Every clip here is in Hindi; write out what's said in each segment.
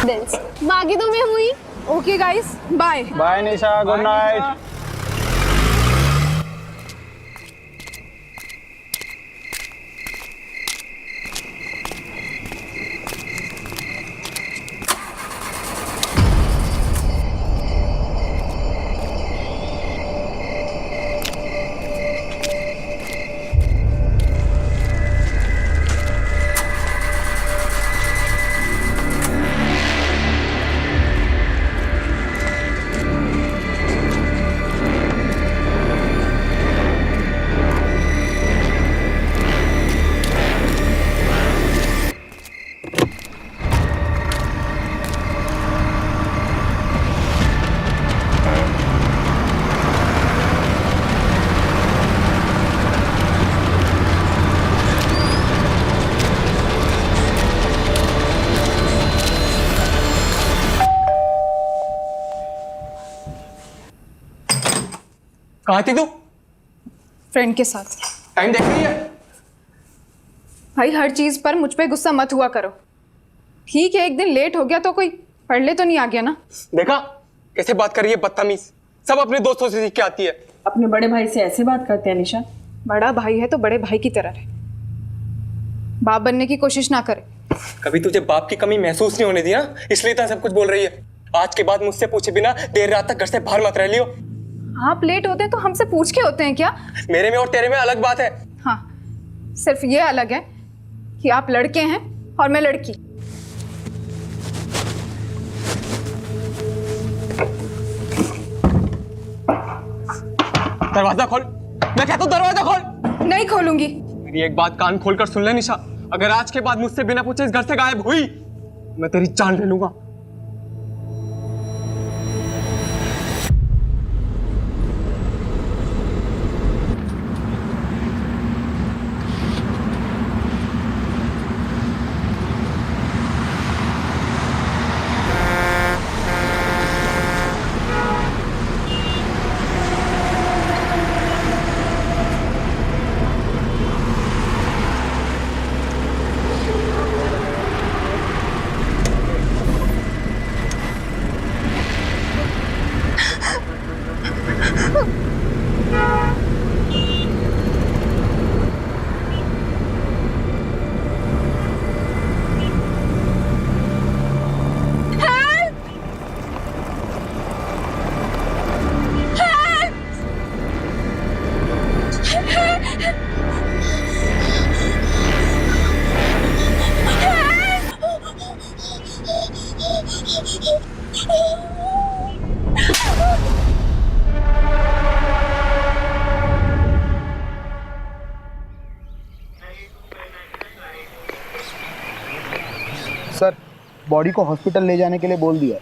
दिल्स बाकी तो मैं हुई। ओके गाइस, बाय बाय निशा, गुड नाइट। कहाँ थी तू? फ्रेंड के साथ। टाइम देख रही है? भाई हर चीज पर मुझ पे गुस्सा मत हुआ करो। ठीक है, एक दिन लेट हो गया तो कोई पढ़ ले तो नहीं आ गया ना। देखा कैसे बात कर रही है, बदतमीज। सब अपने दोस्तों से सीख के आती है। अपने बड़े भाई से ऐसे बात करते हैं निशा? बड़ा भाई है तो बड़े भाई की तरह रहे, बाप बनने की कोशिश ना करे। कभी तुझे बाप की कमी महसूस नहीं होने दी ना, इसलिए तो सब कुछ बोल रही है। आज के बाद मुझसे पूछे बिना देर रात तक घर से बाहर मत रह लियो। आप लेट होते हैं तो हमसे पूछ के होते हैं क्या? मेरे में और तेरे में अलग बात है। हाँ, सिर्फ ये अलग है कि आप लड़के हैं और मैं लड़की। दरवाजा खोल, मैं कहता हूँ दरवाजा खोल। नहीं खोलूंगी। मेरी एक बात कान खोल कर सुन ले निशा, अगर आज के बाद मुझसे बिना पूछे इस घर से गायब हुई, मैं तेरी जान ले लूंगा। सर, बॉडी को हॉस्पिटल ले जाने के लिए बोल दिया।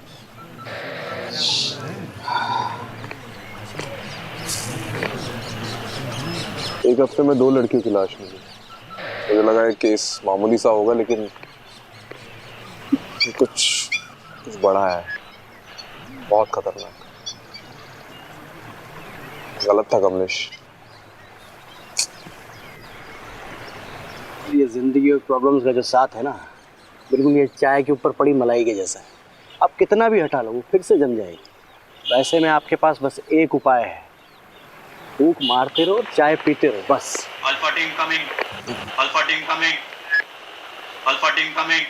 एक हफ्ते में 2 लड़कियों की लाश मिली। मुझे लगा है केस मामूली सा होगा, लेकिन कुछ बड़ा है, बहुत खतरनाक। गलत था कमलेश। ये जिंदगी और प्रॉब्लम्स का जो साथ है ना, बिल्कुल ये चाय के ऊपर पड़ी मलाई के जैसा है। आप कितना भी हटा लो वो फिर से जम जाएगी। वैसे में आपके पास बस एक उपाय है, फूंक मारते रहो, चाय पीते रहो, बस। Alpha team coming, alpha team coming, alpha team coming.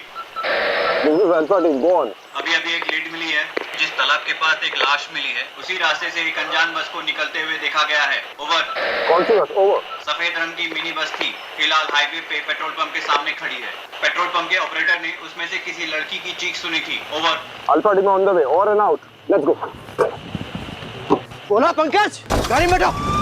This is alpha team, go on. अभी एक लीड मिली है, जिस तालाब के पास एक लाश मिली है, उसी रास्ते से एक अनजान बस को निकलते हुए देखा गया है। ओवर। कौन सी बस? ओवर। सफेद रंग की मिनी बस थी, फिलहाल हाईवे पे पेट्रोल पंप के सामने खड़ी है। पेट्रोल पंप के ऑपरेटर ने उसमें से किसी लड़की की चीख सुनी थी। Over. Alpha team on the way, over and out, let's go. बोला पंकज, गाड़ी में बैठो।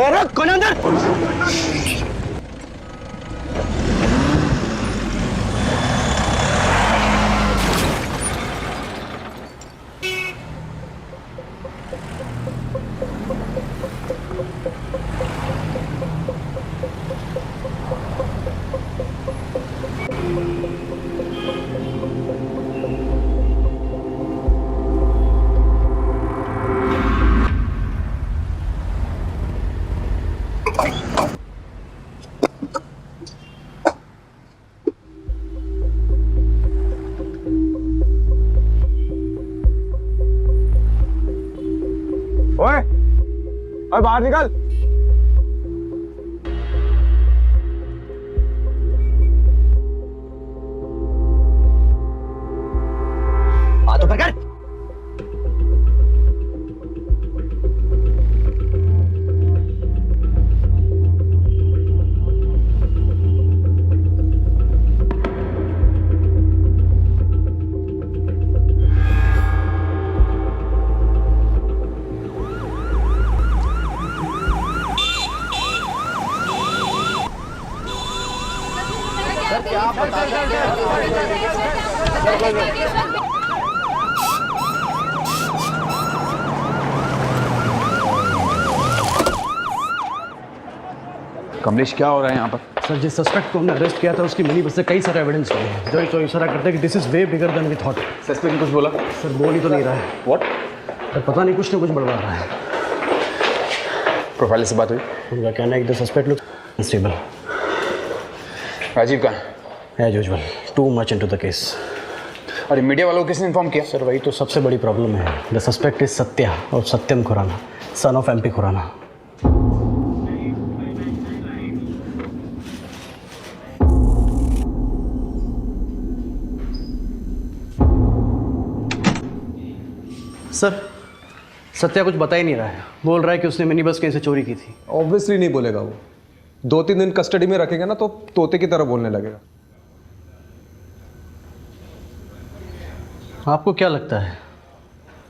कौन है अंदर? ओए ओए बाहर निकल। हाथ ऊपर कर। कमलेश क्या हो रहा है यहाँ पर? सर जिस सस्पेक्ट को हमने अरेस्ट किया था उसकी मिनी बस से कई सारे एविडेंस मिले हैं जो तो इशारा करते हैं कि this is way bigger than we thought. Suspect कुछ बोला? सर बोल ही तो नहीं रहा है। व्हाट? सर पता नहीं कुछ ना कुछ बड़बड़ा रहा है। प्रोफाइल से बात हुई? उनका कहना है कि the suspect looks unstable. Rajiv कहाँ? As usual too much into the case. अरे मीडिया वालों को किसने इन्फॉर्म किया? सर वही तो सबसे बड़ी प्रॉब्लम है। द सस्पेक्ट इज सत्या और Satyam Khurana, son of MP Khurana. Sir Satya कुछ बता ही नहीं रहा है। बोल रहा है कि उसने मिनी बस कहीं से चोरी की थी। ऑब्वियसली नहीं बोलेगा वो। 2-3 दिन कस्टडी में रखेंगे ना तो तोते की तरह बोलने लगेगा। आपको क्या लगता है,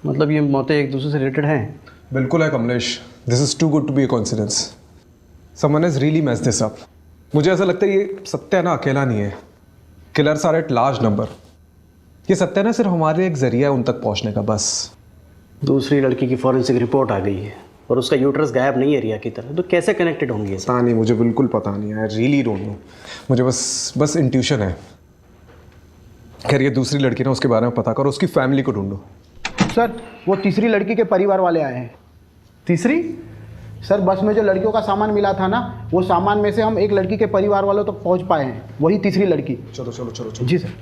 मतलब ये मौतें एक दूसरे से रिलेटेड हैं? बिल्कुल है Kamlesh. This is too good to be a coincidence. Someone has really messed this up. मुझे ऐसा लगता है ये सत्या ना अकेला नहीं है। Killers are at large number. ये सत्या ना सिर्फ हमारे एक जरिया है उन तक पहुंचने का, बस। दूसरी लड़की की फॉरेंसिक रिपोर्ट आ गई है और उसका यूट्रस गायब नहीं है रिया की तरह, तो कैसे कनेक्टेड होंगी? पता नहीं, मुझे बिल्कुल पता नहीं है। I really don't know. मुझे बस इंट्यूशन है। खैर ये दूसरी लड़की ना, उसके बारे में पता करो, उसकी फैमिली को ढूंढो। सर वो तीसरी लड़की के परिवार वाले आए हैं। तीसरी? सर बस में जो लड़कियों का सामान मिला था ना, वो सामान में से हम एक लड़की के परिवार वालों तक पहुंच पाए हैं। वही तीसरी लड़की। चलो चलो चलो चलो। जी सर।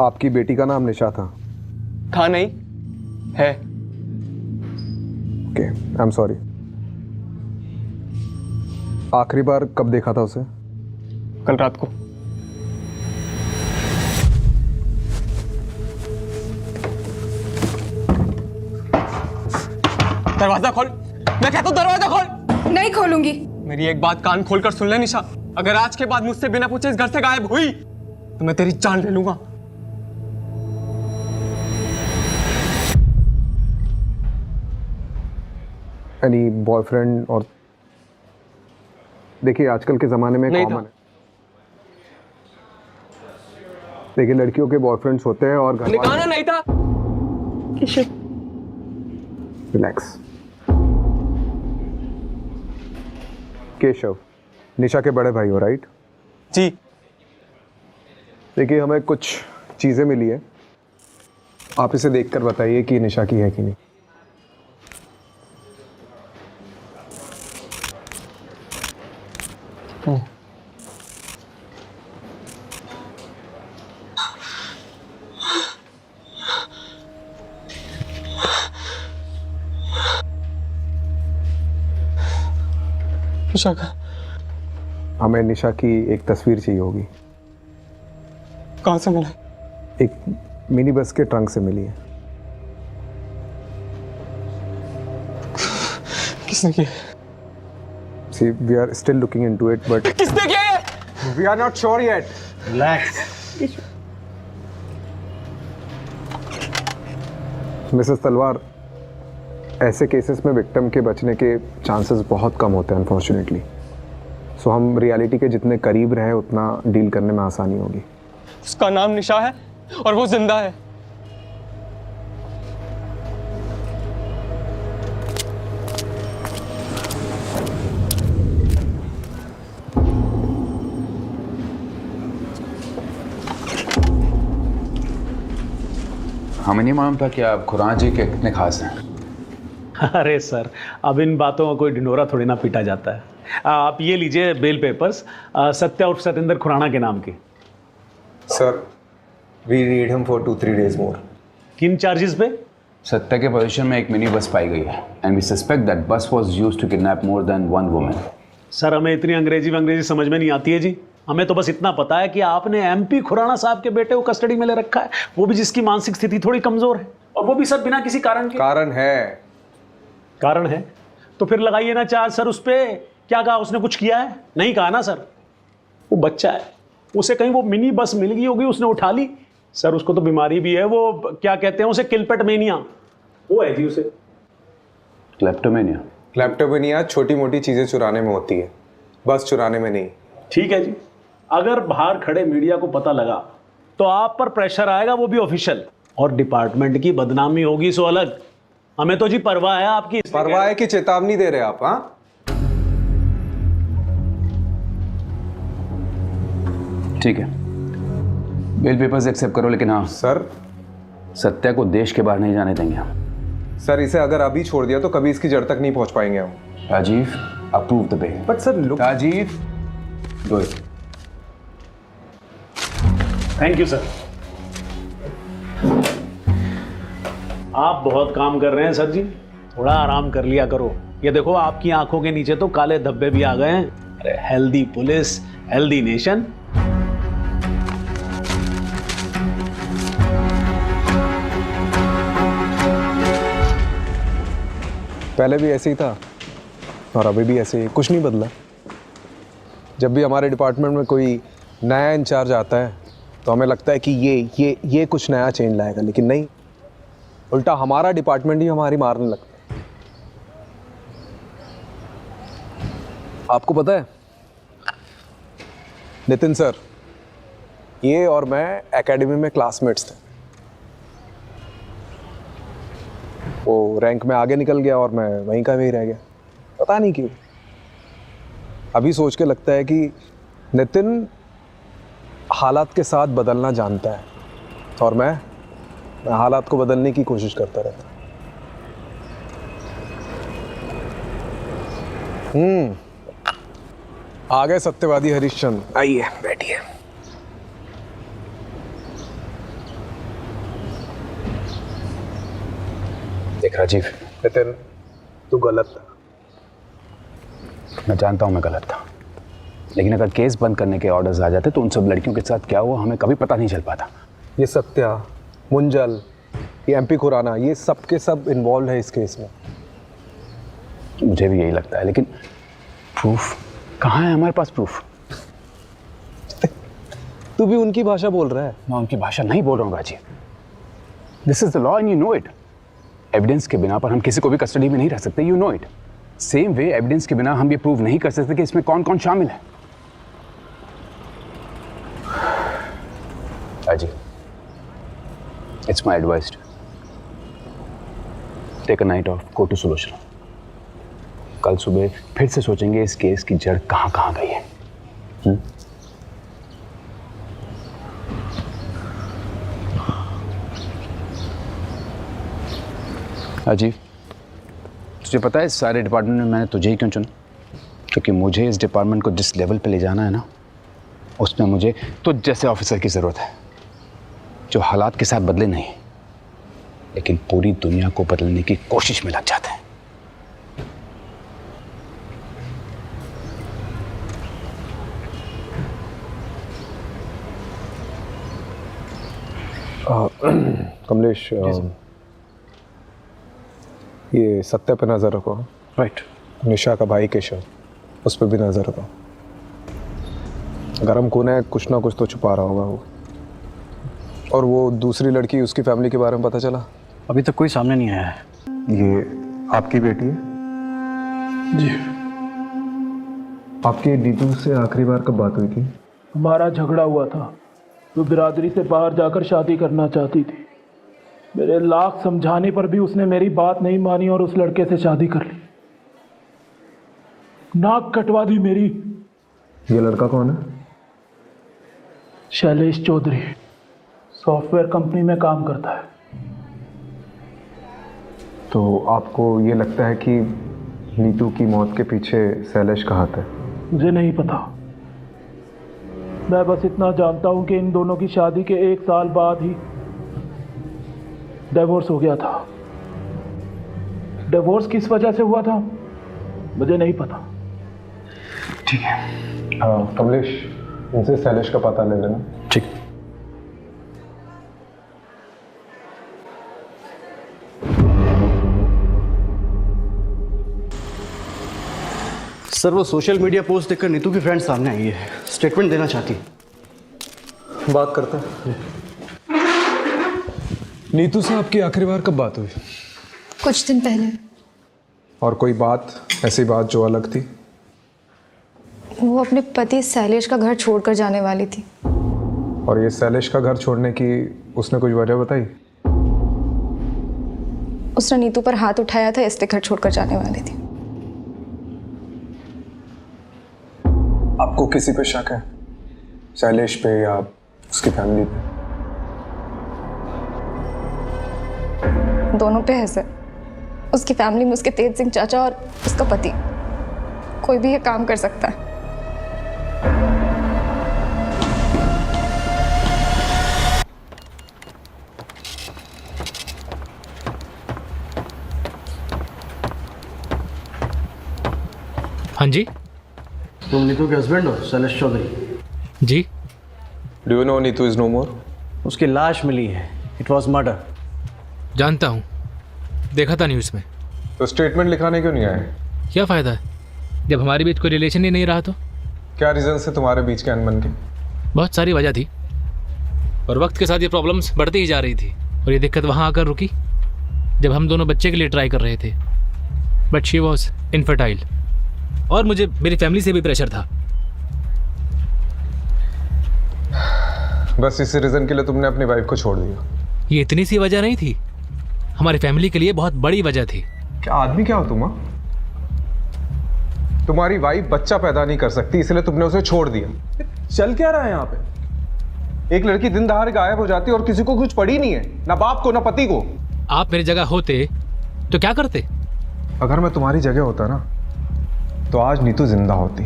आपकी बेटी का नाम निशा था? था नहीं है। Okay, I am sorry. आखिरी बार कब देखा था उसे? कल रात को। दरवाजा खोल, मैं कहता हूं दरवाजा खोल। नहीं खोलूंगी। मेरी एक बात कान खोलकर सुन ले निशा, अगर आज के बाद मुझसे बिना पूछे इस घर से गायब हुई तो मैं तेरी जान ले लूंगा। Any boyfriend? और देखिए आजकल के ज़माने में कॉमन है। देखिए लड़कियों के बॉयफ्रेंड्स होते हैं और घर निकालना नहीं था। रिलैक्स। केशव, निशा के बड़े भाई हो, राइट? जी। देखिए हमें कुछ चीज़ें मिली है, आप इसे देखकर बताइए कि निशा की है कि नहीं। निशा का? हमें निशा की एक तस्वीर चाहिए होगी। कहाँ से मिला? एक मिनी बस के ट्रंक से मिली है। किसने किया? See, we are still looking into it, but किसने किया ये? we are not sure yet. Relax. Mrs तलवार, ऐसे केसेस में विक्टिम के बचने के चांसेस बहुत कम होते हैं अनफॉर्चुनेटली। सो हम रियलिटी के जितने करीब रहे उतना डील करने में आसानी होगी। उसका नाम निशा है और वो जिंदा है। हमें नहीं मालूम था कि आप खुराना जी के कितने खास हैं। अरे सर, अब इन बातों का कोई ढिंढोरा थोड़ी ना पीटा जाता है। आप ये लीजिए बेल पेपर्स, सत्या उर्फ सतेंद्र खुराना के नाम के। Sir, we need him for 2-3 days more. किन चार्जेस पे? सत्या के पोजीशन में एक मिनी बस पाई गई है and we suspect that bus was used to kidnap more than one woman. Sir, हमें इतनी अंग्रेजी समझ में नहीं आती है जी। हमें तो बस इतना पता है कि आपने एमपी खुराना साहब के बेटे को कस्टडी में ले रखा है, वो भी जिसकी मानसिक स्थिति थोड़ी कमजोर है, और वो भी सब बिना किसी कारण के। कारण है तो फिर लगाइए ना चार्ज सर उस पे। क्या कहा उसने, कुछ किया है? नहीं कहा ना सर। वो बच्चा है, उसे कहीं वो मिनी बस मिल गई होगी, उसने उठा ली। सर, उसको तो बीमारी भी है, वो क्या कहते हैं उसे, किलपेटमेनिया, वो है जी उसे। क्लेप्टोमेनिया छोटी मोटी चीजें चुराने में होती है, बस चुराने में नहीं। ठीक है जी, अगर बाहर खड़े मीडिया को पता लगा तो आप पर प्रेशर आएगा, वो भी ऑफिशियल, और डिपार्टमेंट की बदनामी होगी सो अलग। हमें तो जी परवाह है आपकी। परवाह है कि चेतावनी दे रहे आप? हाँ, ठीक है, बेल पेपर्स एक्सेप्ट करो, लेकिन हाँ सर, सत्या को देश के बाहर नहीं जाने देंगे हम। सर, इसे अगर अभी छोड़ दिया तो कभी इसकी जड़ तक नहीं पहुंच पाएंगे हम। Rajiv, approve the bail. But sir, look, Rajiv, do it. Thank you sir. आप बहुत काम कर रहे हैं सर जी, थोड़ा आराम कर लिया करो। ये देखो, आपकी आंखों के नीचे तो काले धब्बे भी आ गए हैं। अरे हेल्दी पुलिस, हेल्दी नेशन। पहले भी ऐसे ही था और अभी भी ऐसे ही, कुछ नहीं बदला। जब भी हमारे डिपार्टमेंट में कोई नया इंचार्ज आता है तो हमें लगता है कि ये कुछ नया चेंज लाएगा, लेकिन नहीं, उल्टा हमारा डिपार्टमेंट ही हमारी मारने लगता है। आपको पता है नितिन सर, ये और मैं एकेडमी में क्लासमेट्स थे। वो रैंक में आगे निकल गया और मैं वहीं का वहीं रह गया, पता नहीं क्यों। अभी सोच के लगता है कि नितिन हालात के साथ बदलना जानता है और मैं हालात को बदलने की कोशिश करता रहता। आ गए सत्यवादी हरिश्चंद्र, आइए बैठिए। देख राजीव, नितिन, तू गलत था। मैं जानता हूँ मैं गलत था, लेकिन अगर केस बंद करने के ऑर्डर्स आ जाते तो उन सब लड़कियों के साथ क्या हुआ हमें कभी पता नहीं चल पाता। ये सत्या, मुंजल, ये एमपी खुराना, ये सब के सब इन्वॉल्व है इस केस में। मुझे भी यही लगता है, लेकिन प्रूफ कहाँ है? हमारे पास प्रूफ। तू भी उनकी भाषा बोल रहा है। मैं उनकी भाषा नहीं बोल रहा हूँ Rajiv, this is the law and you know it. Evidence के बिना पर हम किसी को भी कस्टडी में नहीं रख सकते, you know it. Same way evidence के बिना हम ये प्रूव नहीं कर सकते कि इसमें कौन कौन शामिल है। Rajiv, it's my advice, take a night off, go to solution. कल सुबह फिर से सोचेंगे इस केस की जड़ कहाँ कहाँ गई है। राजीव, तुझे पता है इस सारे डिपार्टमेंट में मैंने तुझे ही क्यों चुना? क्योंकि मुझे इस डिपार्टमेंट को जिस लेवल पे ले जाना है ना, उसमें मुझे तुझ जैसे ऑफिसर की ज़रूरत है, जो हालात के साथ बदले नहीं लेकिन पूरी दुनिया को बदलने की कोशिश में लग जाते हैं। कमलेश, ये सत्या पे नज़र रखो। राइट। निशा का भाई केशव, उस पर भी नज़र रखो। गरम खून है, कुछ ना कुछ तो छुपा रहा होगा वो। और वो दूसरी लड़की, उसकी फैमिली के बारे में पता चला? अभी तक कोई सामने नहीं आया है। ये आपकी बेटी है? जी। आपकी नीतू से आखिरी बार कब बात हुई थी? हमारा झगड़ा हुआ था। वो बिरादरी से बाहर जाकर शादी करना चाहती थी। मेरे लाख समझाने पर भी उसने मेरी बात नहीं मानी और उस लड़के से शादी कर ली। नाक कटवा दी मेरी। ये लड़का कौन है? शैलेश चौधरी, सॉफ्टवेयर कंपनी में काम करता है। तो आपको ये लगता है कि नीतू की मौत के पीछे शैलेश का हाथ है? मुझे नहीं पता। मैं बस इतना जानता हूं कि इन दोनों की शादी के 1 साल बाद ही डिवोर्स हो गया था। डिवोर्स किस वजह से हुआ था मुझे नहीं पता। ठीक है, कमलेश, इनसे शैलेश का पता ले लेना। ठीक। सर, वो सोशल मीडिया पोस्ट देखकर नीतू की फ्रेंड सामने आई है, स्टेटमेंट देना चाहती है। बात करते हैं। नीतू से आपकी आखिरी बार कब बात हुई? कुछ दिन पहले। और कोई बात, ऐसी बात जो अलग थी? वो अपने पति शैलेश का घर छोड़कर जाने वाली थी। और ये शैलेश का घर छोड़ने की उसने कुछ वजह बताई? उसने नीतू पर हाथ उठाया था, इसलिए घर छोड़कर जाने वाली थी। आपको किसी पे शक है? शैलेश पे या उसकी फैमिली पे? दोनों पे है सर। उसकी फैमिली में उसके तेज सिंह चाचा और उसका पति। कोई भी ये काम कर सकता है। हाँ जी। तुम नीतू के हस्बैंड हो, शैलेश चौधरी? जी। Do you know Neetu is no more? उसकी लाश मिली है। It was murder. जानता हूँ, देखा था न्यूज़ में। तो स्टेटमेंट लिखाने क्यों नहीं आए? क्या फ़ायदा है जब हमारे बीच कोई रिलेशन ही नहीं रहा? तो क्या रीज़न से तुम्हारे बीच के अनबन के? बहुत सारी वजह थी और वक्त के साथ ये प्रॉब्लम्स बढ़ती ही जा रही थी। और ये दिक्कत वहाँ आकर रुकी जब हम दोनों बच्चे के लिए ट्राई कर रहे थे। बट शी वॉज इनफर्टाइल और मुझे मेरी फैमिली से भी प्रेशर था। बस इसी रीज़न के लिए तुमने अपनी वाइफ को छोड़ दिया? ये इतनी सी वजह नहीं थी, हमारी फैमिली के लिए बहुत बड़ी वजह थी। क्या आदमी क्या हो तुम? तुम्हारी वाइफ बच्चा पैदा नहीं कर सकती, इसलिए तुमने उसे छोड़ दिया। चल क्या रहा है यहाँ पे? एक लड़की दिन दहाड़े गायब हो जाती है और किसी को कुछ पड़ी नहीं है, ना बाप को ना पति को। आप मेरी जगह होते तो क्या करते? अगर मैं तुम्हारी जगह होता ना तो आज नीतू जिंदा होती।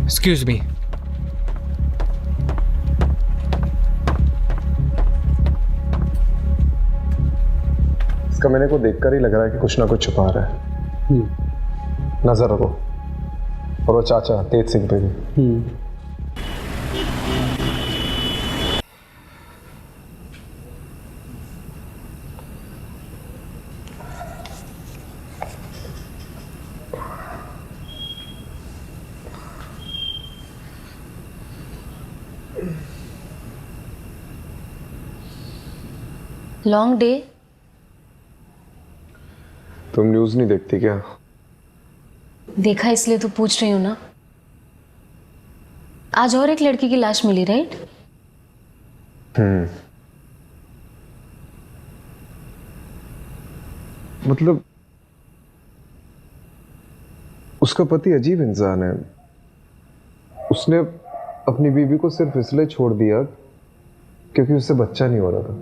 Excuse me. इसका मैंने को देखकर ही लग रहा है कि कुछ ना कुछ छुपा रहा है। नजर रखो। और वो चाचा तेज सिंह पे भी। Long day. तुम न्यूज़ नहीं देखती क्या? देखा इसलिए तो पूछ रही हूँ ना। आज और एक लड़की की लाश मिली, राइट? मतलब उसका पति अजीब इंसान है। उसने अपनी बीवी को सिर्फ इसलिए छोड़ दिया क्योंकि उससे बच्चा नहीं हो रहा था।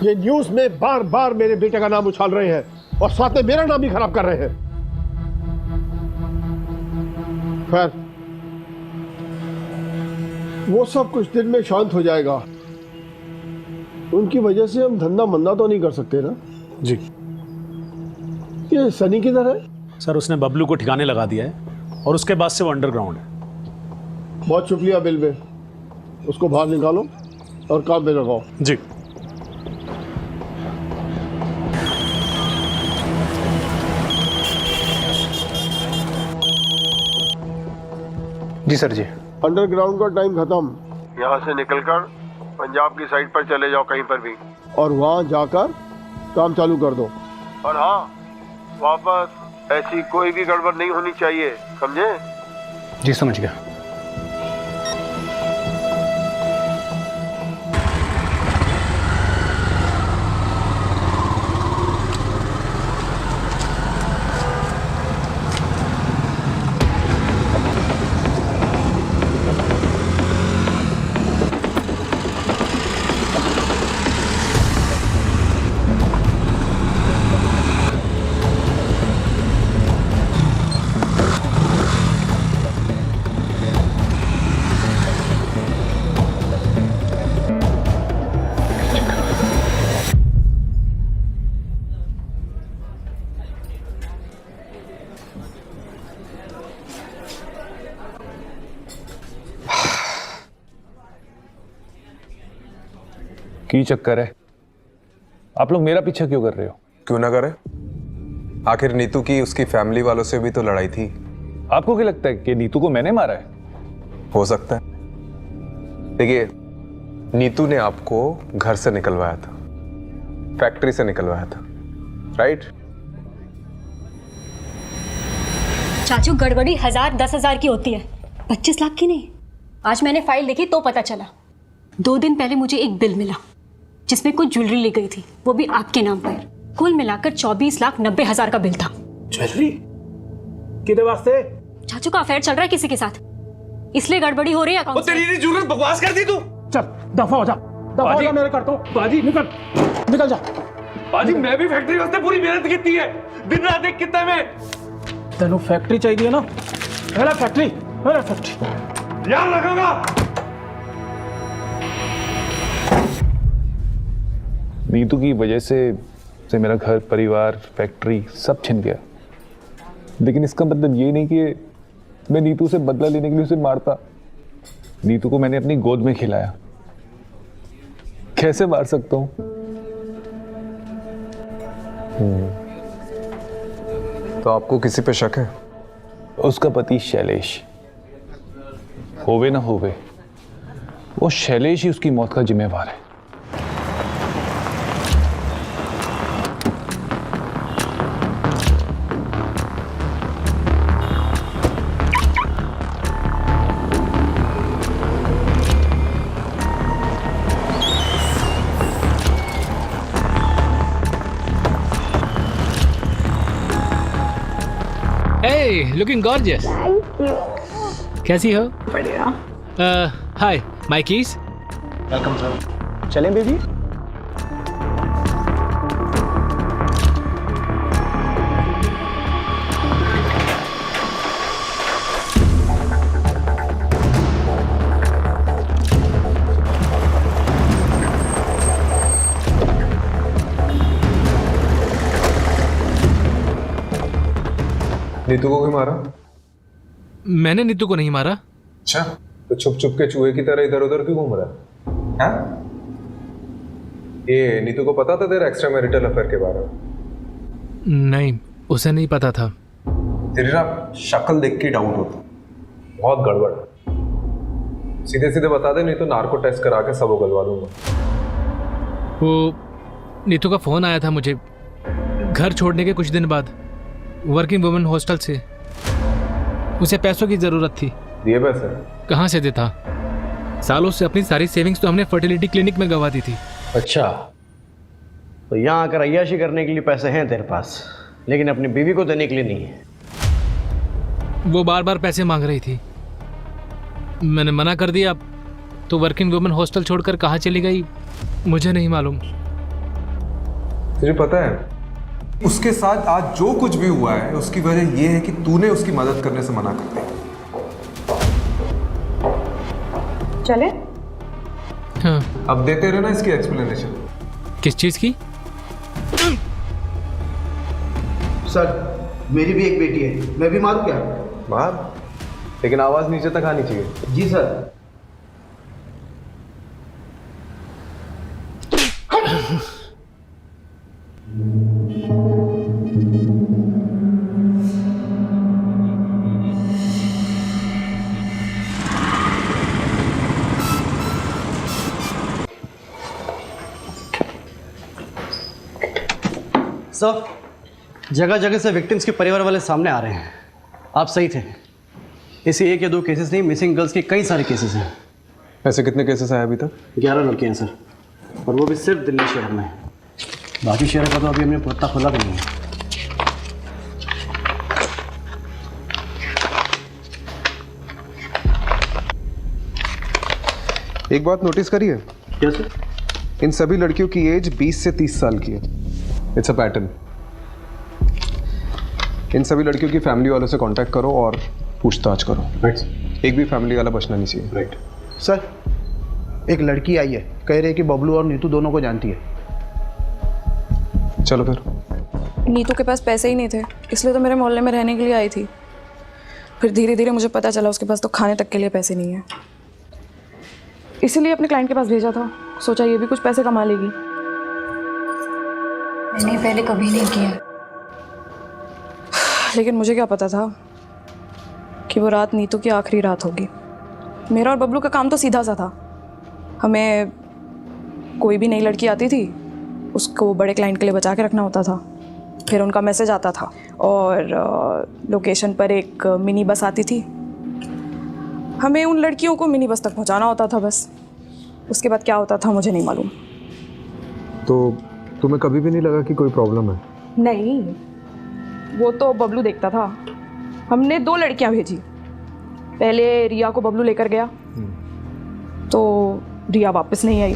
ये न्यूज में बार बार मेरे बेटे का नाम उछाल रहे हैं और साथ में मेरा नाम भी खराब कर रहे हैं। खैर, वो सब कुछ दिन में शांत हो जाएगा। उनकी वजह से हम धंधा मंदा तो नहीं कर सकते ना? जी। ये सनी किधर है? सर उसने बबलू को ठिकाने लगा दिया है और उसके बाद से वो अंडरग्राउंड है। बहुत शुक्रिया बिलबे, उसको बाहर निकालो और काम पे लगाओ। जी। जी सर जी। अंडरग्राउंड का टाइम खत्म। यहाँ से निकलकर पंजाब की साइड पर चले जाओ कहीं पर भी, और वहाँ जाकर काम चालू कर दो। और हाँ, वापस ऐसी कोई भी गड़बड़ नहीं होनी चाहिए, समझे? जी समझ गया। की चक्कर है? आप लोग मेरा पीछा क्यों कर रहे हो? क्यों ना करे, आखिर नीतू की उसकी फैमिली वालों से भी तो लड़ाई थी। आपको क्या लगता है कि नीतू को मैंने मारा है? हो सकता है। देखिए, नीतू ने आपको घर से निकलवाया था, फैक्ट्री से निकलवाया था, राइट? चाचू, गड़बड़ी 1000 10,000 की होती है, 25 लाख की नहीं। आज मैंने फाइल देखी तो पता चला। 2 दिन पहले मुझे एक बिल मिला जिसमें कुछ ज्वेलरी ली गई थी, वो भी आपके नाम पर। कुल मिलाकर 24,90,000 का बिल था। ज्वेलरी किधर वास्ते? चाचू का अफेयर चल रहा है किसी के साथ, इसलिए गड़बड़ी हो रही है अकाउंट से। तेरी जरूरत बकवास कर दी तू। चल दफा हो जा, दफा हो जा, मेरे करता हूं। बाजी निकल जा। बाजी, मैं भी फैक्ट्री वास्ते पूरी मेहनत की है, दिन रात एक कितना में। तेनू फैक्ट्री चाहिए ना? मेरा फैक्ट्री याद रखूंगा। नीतू की वजह से मेरा घर, परिवार, फैक्ट्री सब छिन गया। लेकिन इसका मतलब ये नहीं कि मैं नीतू से बदला लेने के लिए उसे मारता। नीतू को मैंने अपनी गोद में खिलाया, कैसे मार सकता हूं? तो आपको किसी पे शक है? उसका पति शैलेश, होवे ना होवे, वो शैलेश ही उसकी मौत का जिम्मेवार है। Hey, looking gorgeous. Thank you. कैसी हो? बढ़िया। हाय, माय कीज। Welcome sir. चलें बेबी? नीतू को क्यों मारा? मैंने नीतू को नहीं मारा। अच्छा, तो छुप छुप के चूहे की तरह इधर उधर क्यों घूम रहा है? हाँ? ये नीतू को पता था तेरा एक्स्ट्रा मैरिटल अफेयर के बारे में? नहीं, उसे नहीं पता था। तेरी ना शक्ल देख के डाउट होता, बहुत गड़बड़ है। सीधे सीधे बता दे, नहीं तो नार्को टेस्ट करा के सब उगलवा दूंगा। वो नीतू का फोन आया था मुझे घर छोड़ने के कुछ दिन बाद, वर्किंग वुमेन हॉस्टल से। उसे पैसों की जरूरत थी। दिए पैसे? कहाँ से देता? सालों से अपनी सारी सेविंग्स तो हमने फर्टिलिटी क्लिनिक में गवा दी थी। अच्छा, तो यहाँ आकर अय्याशी करने के लिए पैसे हैं तेरे पास, लेकिन अपनी बीवी को देने के लिए नहीं है। वो बार बार पैसे मांग रही थी, मैंने मना कर दिया। तो वर्किंग वुमेन हॉस्टल छोड़कर कहाँ चली गई मुझे नहीं मालूम। तुझे पता है उसके साथ आज जो कुछ भी हुआ है उसकी वजह यह है कि तूने उसकी मदद करने से मना कर दिया। चले? हाँ। अब देते रहे ना इसकी एक्सप्लेनेशन। किस चीज की? सर मेरी भी एक बेटी है, मैं भी मारूं क्या? मार, लेकिन आवाज नीचे तक आनी चाहिए। जी सर। सर, जगह जगह से विक्टिम्स के परिवार वाले सामने आ रहे हैं। आप सही थे, इसे 1 या 2 केसेस नहीं, मिसिंग गर्ल्स के कई सारे केसेस हैं। ऐसे कितने केसेस आए अभी तक? 11 लड़के हैं सर, और वो भी सिर्फ दिल्ली शहर में। बाकी शहर का तो अभी हमने पत्ता खोला भी नहीं है। एक बात नोटिस करी है? क्या सर? इन सभी लड़कियों की एज 20 से 30 साल की है। It's a pattern. इन सभी लड़कियों की फैमिली वालों से कांटेक्ट करो और पूछताछ करो। राइट। एक भी फैमिली वाला बचना नहीं चाहिए। राइट। सर एक लड़की आई है, कह रही है कि बबलू और नीतू दोनों को जानती है। चलो फिर। नीतू के पास पैसे ही नहीं थे, इसलिए तो मेरे मोहल्ले में रहने के लिए आई थी। फिर धीरे धीरे मुझे पता चला उसके पास तो खाने तक के लिए पैसे नहीं है, इसीलिए अपने क्लाइंट के पास भेजा था। सोचा ये भी कुछ पैसे कमा लेगी। मैंने पहले कभी नहीं किया, लेकिन मुझे क्या पता था कि वो रात नीतू की आखिरी रात होगी। मेरा और बबलू का काम तो सीधा सा था। हमें कोई भी नई लड़की आती थी उसको बड़े क्लाइंट के लिए बचा के रखना होता था। फिर उनका मैसेज आता था और लोकेशन पर एक मिनी बस आती थी। हमें उन लड़कियों को मिनी बस तक पहुंचाना होता था बस। उसके बाद क्या होता था मुझे नहीं मालूम। तो तुम्हें कभी भी नहीं लगा कि कोई प्रॉब्लम है? नहीं, वो तो बबलू देखता था। हमने 2 लड़कियां भेजी। पहले रिया को बबलू लेकर गया तो रिया वापस नहीं आई।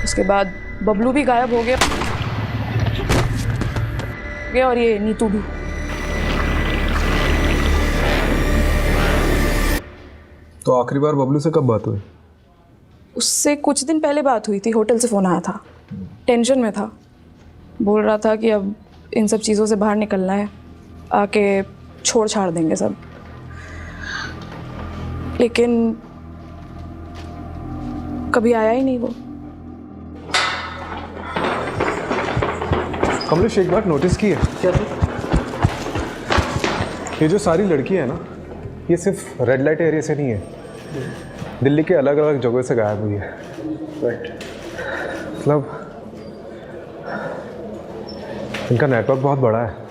उसके बाद बबलू भी गायब हो गया और ये नीतू भी। तो आखिरी बार बबलू से कब बात हुई? उससे कुछ दिन पहले बात हुई थी। होटल से फ़ोन आया था, टेंशन में था। बोल रहा था कि अब इन सब चीज़ों से बाहर निकलना है, आके छोड़ छाड़ देंगे सब। लेकिन कभी आया ही नहीं वो। कमलेश एक बात नोटिस की है? क्या सर? ये जो सारी लड़कियां हैं ना, ये सिर्फ रेड लाइट एरिया से नहीं है, दिल्ली के अलग अलग जगहों से गायब हुई है। राइट। मतलब इनका नेटवर्क बहुत बड़ा है।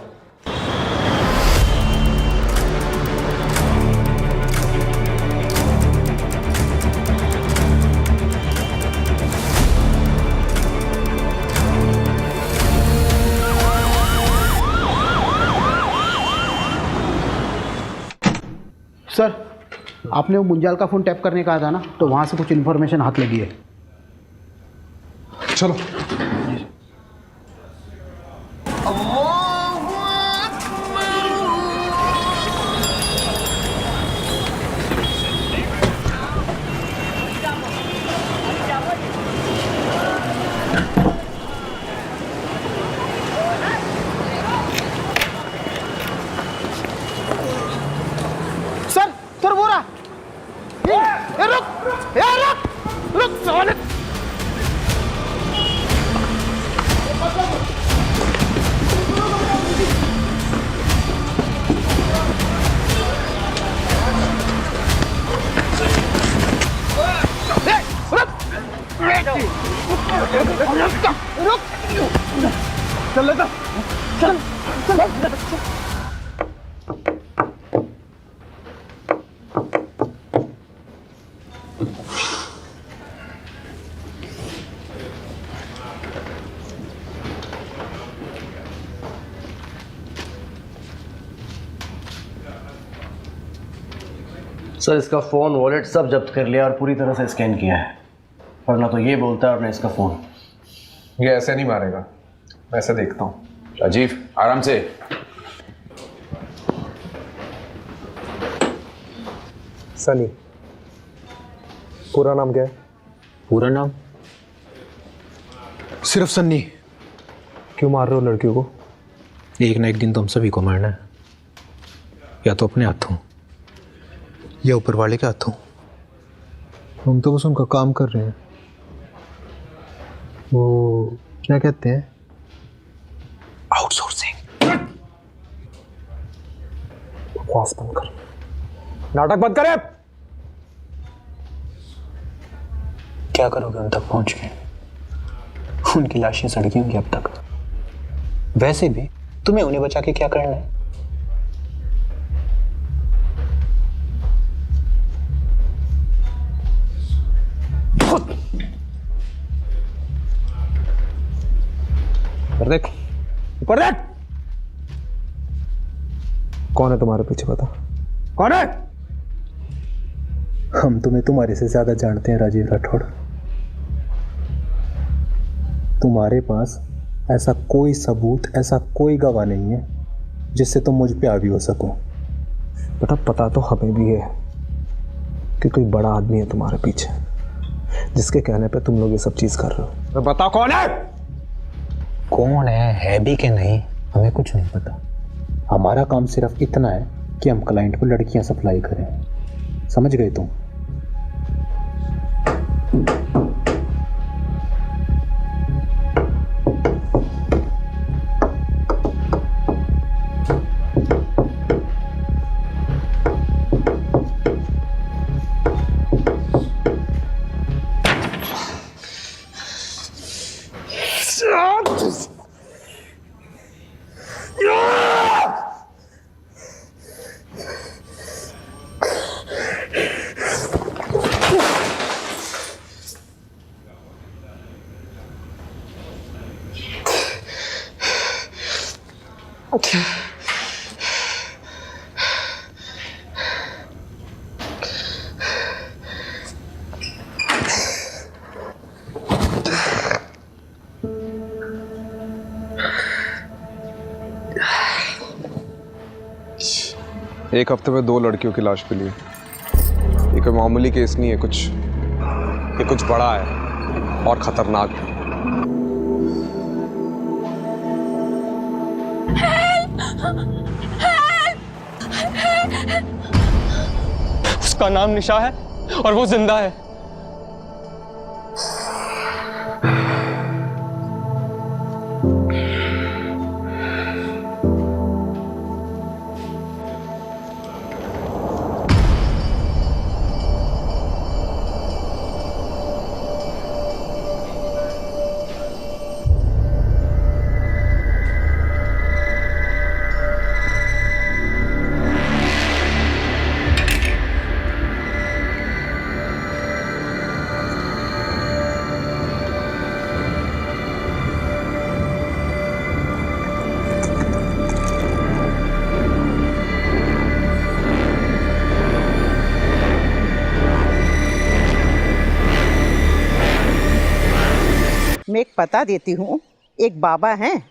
सर आपने वो मुंजाल का फ़ोन टैप करने कहा था ना, तो वहाँ से कुछ इन्फॉर्मेशन हाथ लगी है। चलो। सर वो रहा। ये रुक साले। चल लेता चल। सर इसका फ़ोन वॉलेट सब जब्त कर लिया और पूरी तरह से स्कैन किया है। वरना तो ये बोलता है और न इसका फोन। ये ऐसे नहीं मारेगा, मैं ऐसे देखता हूँ। राजीव आराम से। सनी, पूरा नाम क्या है? पूरा नाम सिर्फ सन्नी। क्यों मार रहे हो लड़कियों को? एक ना एक दिन तो हम सभी को मरना है, या तो अपने हाथों या ऊपर वाले के हाथों। हम तो बस उनका काम कर रहे हैं। वो क्या कहते हैं? आउटसोर्सिंग। बकवास बंद कर, नाटक बंद करे। क्या करोगे उन तक पहुंच के? उनकी लाशें सड़की होंगी अब तक। वैसे भी तुम्हें उन्हें बचा के क्या करना है? ऊपर देख, ऊपर देख। कौन है तुम्हारे पीछे, बता कौन है? हम तुम्हें तुम्हारे से ज्यादा जानते हैं राजीव राठौड़। तुम्हारे पास ऐसा कोई सबूत, ऐसा कोई गवाह नहीं है जिससे तुम मुझ पे हावी हो सको। पता तो हमें भी है कि कोई बड़ा आदमी है तुम्हारे पीछे, जिसके कहने पे तुम लोग ये सब चीज कर रहे हो। बता कौन है? कौन है भी कि नहीं, हमें कुछ नहीं पता। हमारा काम सिर्फ इतना है कि हम क्लाइंट को लड़कियां सप्लाई करें। समझ गए तुम? एक हफ्ते में 2 लड़कियों की लाश मिली है। ये कोई मामूली केस नहीं है, ये कुछ बड़ा है और खतरनाक है। उसका नाम निशा है और वो जिंदा है। मैं एक पता देती हूँ। एक बाबा हैं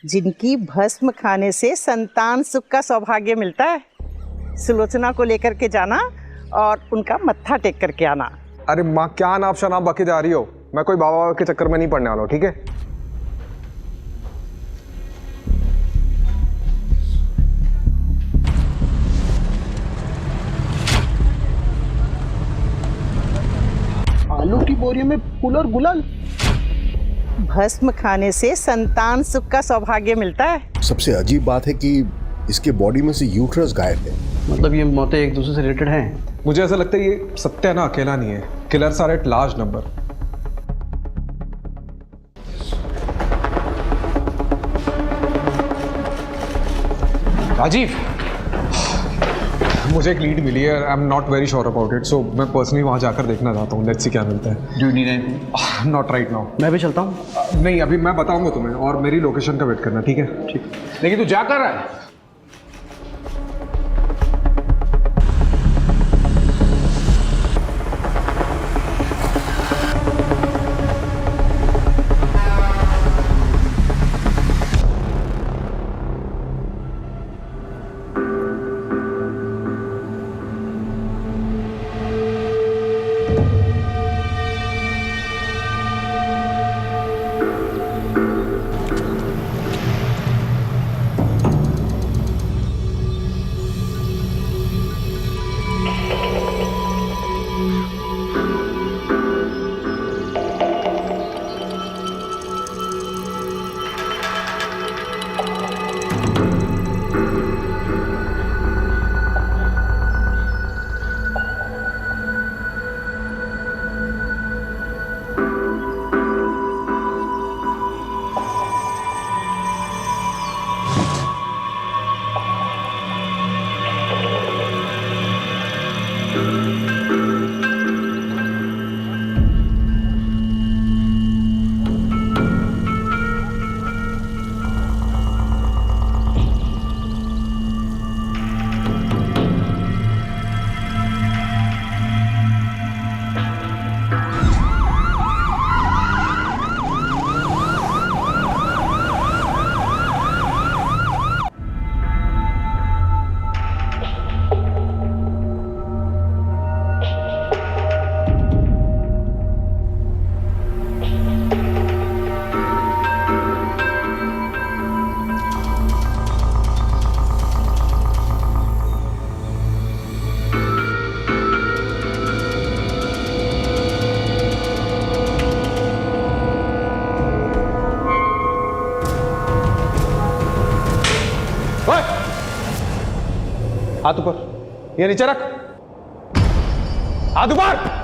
जिनकी भस्म खाने से संतान सुख का सौभाग्य मिलता है। सुलोचना को लेकर के जाना और उनका मत्था टेक करके आना। अरे माँ, क्या नाप शनाप बके जा रही हो? मैं कोई बाबा के चक्कर में नहीं पड़ने वाला हूँ, ठीक है? आलू की बोरी में फूल और गुलाल। भस्म खाने से संतान सुख का सौभाग्य मिलता है। सबसे अजीब बात है कि इसके बॉडी में से यूट्रस गायब है। मतलब ये मौतें एक दूसरे से रिलेटेड हैं? मुझे ऐसा लगता है ये सत्या ना अकेला नहीं है, killers are at large number. Rajiv, मुझे एक लीड मिली है, I am not very sure about it, so मैं पर्सनली वहाँ जाकर देखना चाहता हूँ। लेट्स सी क्या मिलता है। Do you need anything? Not right now. मैं भी चलता हूँ। नहीं, अभी मैं बताऊंगा तुम्हें, और मेरी लोकेशन का वेट करना, ठीक है? ठीक। लेकिन तू जा कर रहा है? हाथ ऊपर, ये नीचे रख, हाथ ऊपर।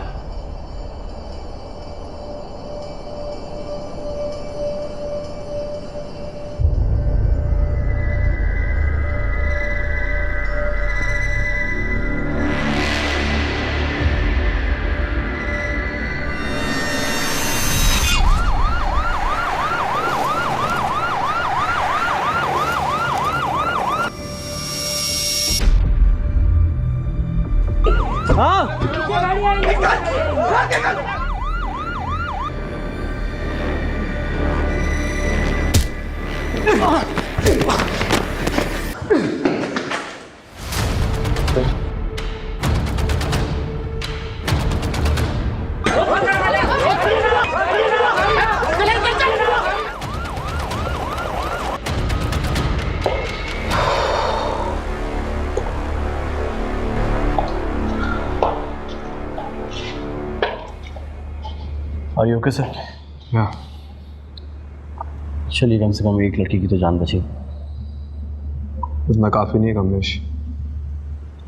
Are you okay, sir? Yeah. चलिए, कम से कम एक लड़की की तो जान बची। इतना काफ़ी नहीं है कमलेश।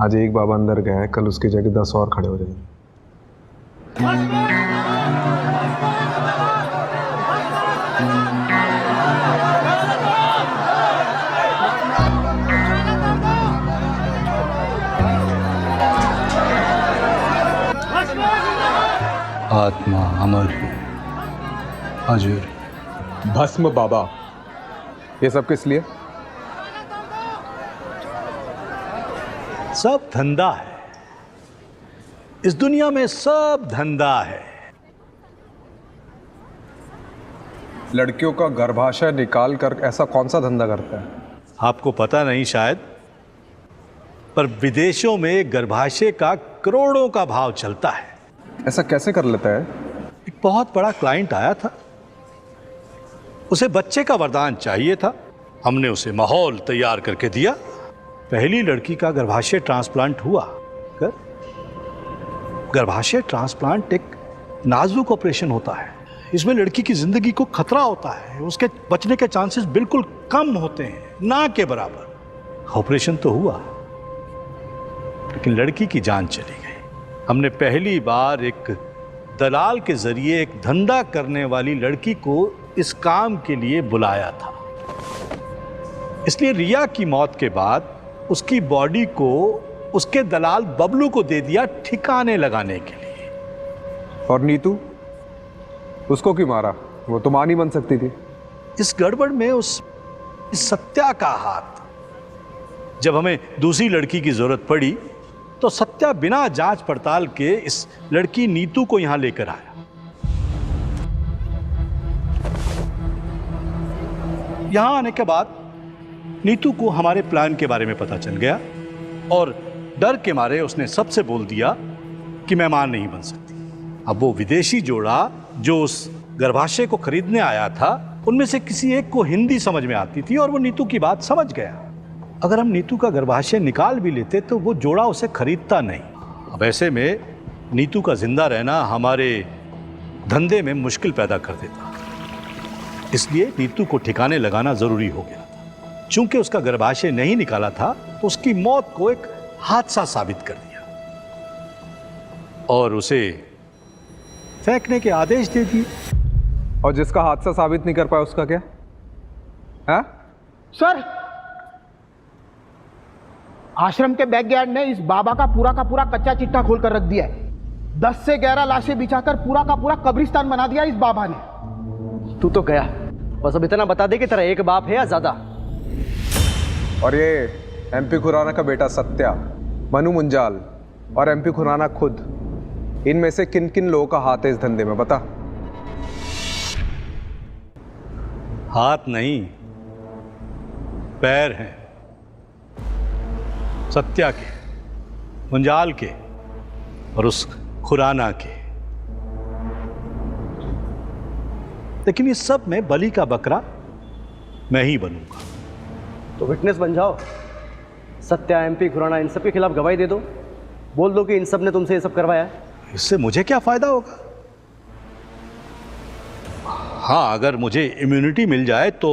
आज एक बाबा अंदर गया है, कल उसकी जगह 10 और खड़े हो जाएंगे। आत्मा अमर अजर भस्म बाबा, ये सब किस लिए? सब धंधा है इस दुनिया में, सब धंधा है। लड़कियों का गर्भाशय निकाल कर ऐसा कौन सा धंधा करता है? आपको पता नहीं शायद, पर विदेशों में गर्भाशय का करोड़ों का भाव चलता है। ऐसा कैसे कर लेता है? एक बहुत बड़ा क्लाइंट आया था, उसे बच्चे का वरदान चाहिए था। हमने उसे माहौल तैयार करके दिया। पहली लड़की का गर्भाशय ट्रांसप्लांट हुआ। गर्भाशय ट्रांसप्लांट एक नाजुक ऑपरेशन होता है। इसमें लड़की की जिंदगी को खतरा होता है, उसके बचने के चांसेस बिल्कुल कम होते हैं, ना के बराबर। ऑपरेशन तो हुआ, लेकिन लड़की की जान चली गई। हमने पहली बार एक दलाल के जरिए एक धंधा करने वाली लड़की को इस काम के लिए बुलाया था। इसलिए रिया की मौत के बाद उसकी बॉडी को उसके दलाल बबलू को दे दिया ठिकाने लगाने के लिए। और नीतू, उसको क्यों मारा? वो तो मां नहीं बन सकती थी। इस गड़बड़ में इस सत्या का हाथ। जब हमें दूसरी लड़की की जरूरत पड़ी तो सत्या बिना जांच पड़ताल के इस लड़की नीतू को यहां लेकर आया। यहां आने के बाद नीतू को हमारे प्लान के बारे में पता चल गया और डर के मारे उसने सबसे बोल दिया कि मैं मां नहीं बन सकती। अब वो विदेशी जोड़ा जो उस गर्भाशय को खरीदने आया था, उनमें से किसी एक को हिंदी समझ में आती थी और वो नीतू की बात समझ गया। अगर हम नीतू का गर्भाशय निकाल भी लेते तो वो जोड़ा उसे खरीदता नहीं। अब ऐसे में नीतू का जिंदा रहना हमारे धंधे में मुश्किल पैदा कर देता। इसलिए नीतू को ठिकाने लगाना जरूरी हो गया था। चूंकि उसका गर्भाशय नहीं निकाला था तो उसकी मौत को एक हादसा साबित कर दिया और उसे फेंकने के आदेश दे दिए। और जिसका हादसा साबित नहीं कर पाया उसका क्या है? सर, आश्रम के बैकयार्ड ने इस बाबा का पूरा कच्चा चिट्ठा खोलकर रख दिया है। 10 से 11 लाशें बिछाकर पूरा का पूरा कब्रिस्तान बना दिया इस बाबा ने। तू तो गया, बस अब इतना बता दे कि तेरा एक बाप है या ज्यादा। और ये एमपी खुराना का बेटा सत्या, मनु मुंजाल और एमपी खुराना खुद, इनमें से किन किन लोगों का हाथ है इस धंधे में बता? हाथ नहीं, पैर हैं। सत्या के, मुंजाल के और उस खुराना के। लेकिन इस सब में बलि का बकरा मैं ही बनूंगा। तो विटनेस बन जाओ। सत्या, एमपी खुराना, इन सब के खिलाफ गवाही दे दो। बोल दो कि इन सब ने तुमसे ये सब करवाया। इससे मुझे क्या फायदा होगा? हाँ, अगर मुझे इम्यूनिटी मिल जाए तो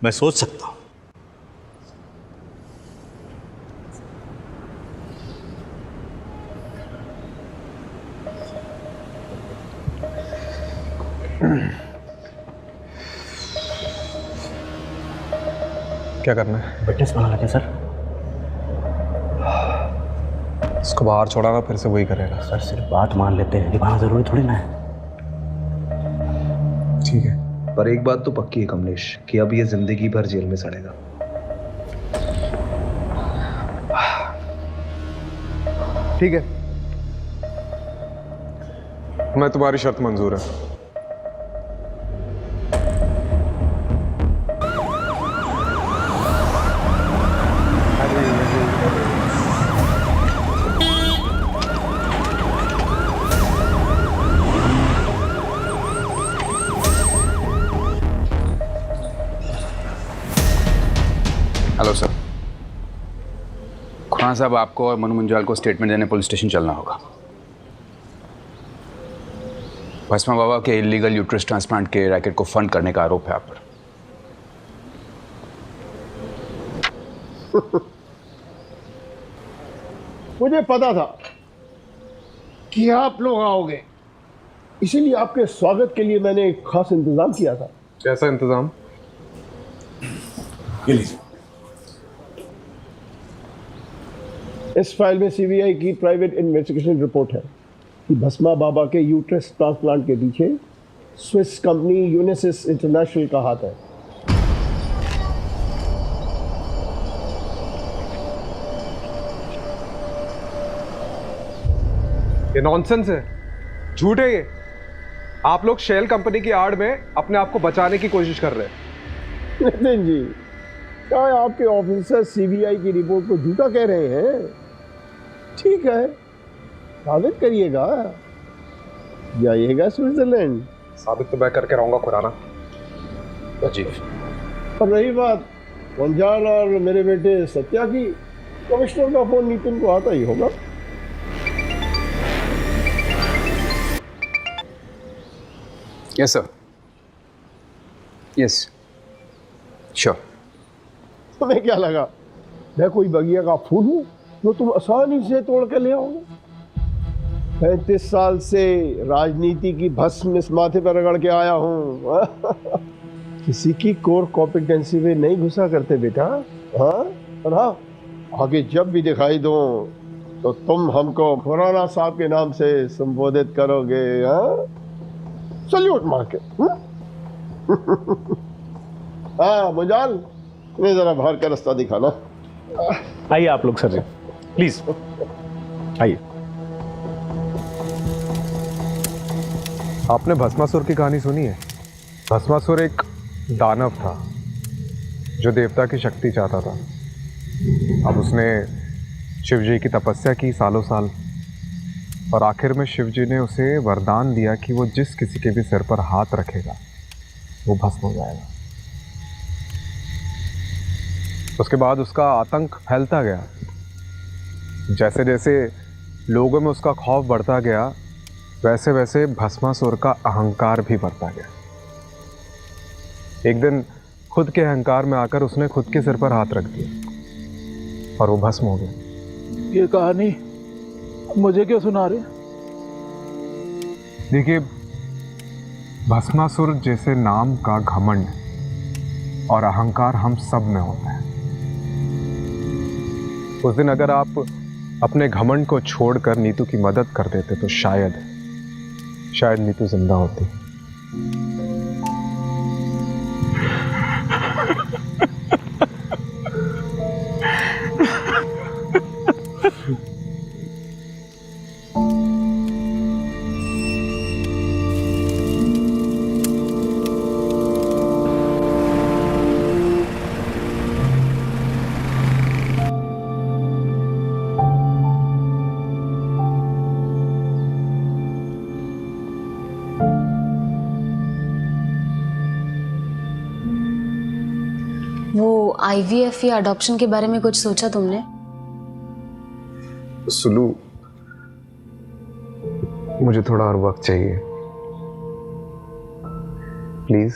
मैं सोच सकता हूं। क्या करना है? विटनेस बना लेते सर। इसको बाहर छोड़ा ना फिर से वही करेगा। सर सिर्फ बात मान लेते हैं, निभाना जरूरी थोड़ी ना है। ठीक है, पर एक बात तो पक्की है कमलेश कि अब ये जिंदगी भर जेल में सड़ेगा। ठीक है, मैं तुम्हारी शर्त मंजूर है। Hello sir. खुराना साहब, आपको और मनु मुंजाल को स्टेटमेंट देने पुलिस स्टेशन चलना होगा। भस्मा बाबा के इलीगल यूट्रस ट्रांसप्लांट के रैकेट को फंड करने का आरोप है आप पर। मुझे पता था कि आप लोग आओगे, इसीलिए आपके स्वागत के लिए मैंने एक खास इंतजाम किया था। कैसा इंतजाम? ये लीजिए। इस फाइल में सीबीआई की प्राइवेट इन्वेस्टिगेशन रिपोर्ट है कि भस्मा बाबा के यूट्रस ट्रांसप्लांट के पीछे स्विस कंपनी यूनिसिस इंटरनेशनल का हाथ है। ये नॉनसेंस है, झूठ है ये। आप लोग शेल कंपनी की आड़ में अपने आप को बचाने की कोशिश कर रहे हैं। नितिन जी, क्या आपके ऑफिसर सीबीआई की रिपोर्ट को झूठा कह रहे हैं? ठीक है, साबित करिएगा, जाइएगा स्विट्जरलैंड। साबित तो मैं करके रहूंगा खुराना जी। और रही बात वंजाल और मेरे बेटे सत्या की, कमिश्नर का फोन नितिन को आता ही होगा। Yes sir, yes sure. तुम्हें क्या लगा मैं कोई बगिया का फूल हूँ जो तुम आसानी से तोड़ के ले आओगे? 35 साल से राजनीति की भस्म इस माथे पर रगड़ के आया हूँ। किसी की कोर कॉम्पिटेंसी में नहीं घुसा करते बेटा। हाँ, और हाँ, आगे जब भी दिखाई दो तो तुम हमको खुराना साहब के नाम से संबोधित करोगे। हाँ, सल्यूट मार के। हाँ मुंजाल, इन्हें जरा बाहर का रास्ता दिखाना। आइए आप लोग सर जी, प्लीज आइए। आपने भस्मासुर की कहानी सुनी है? भस्मासुर एक दानव था जो देवता की शक्ति चाहता था। अब उसने शिव जी की तपस्या की सालों साल, और आखिर में शिव जी ने उसे वरदान दिया कि वो जिस किसी के भी सिर पर हाथ रखेगा वो भस्म हो जाएगा। उसके बाद उसका आतंक फैलता गया। जैसे जैसे लोगों में उसका खौफ बढ़ता गया, वैसे वैसे भस्मासुर का अहंकार भी बढ़ता गया। एक दिन खुद के अहंकार में आकर उसने खुद के सिर पर हाथ रख दिया और वो भस्म हो गया। ये कहानी मुझे क्यों सुना रहे? देखिए, भस्मासुर जैसे नाम का घमंड और अहंकार हम सब में होता है। उस दिन अगर आप अपने घमंड को छोड़कर नीतू की मदद कर देते तो शायद नीतू जिंदा होती। वो IVF या अडॉप्शन के बारे में कुछ सोचा तुमने? सुलू, मुझे थोड़ा और वक्त चाहिए, प्लीज।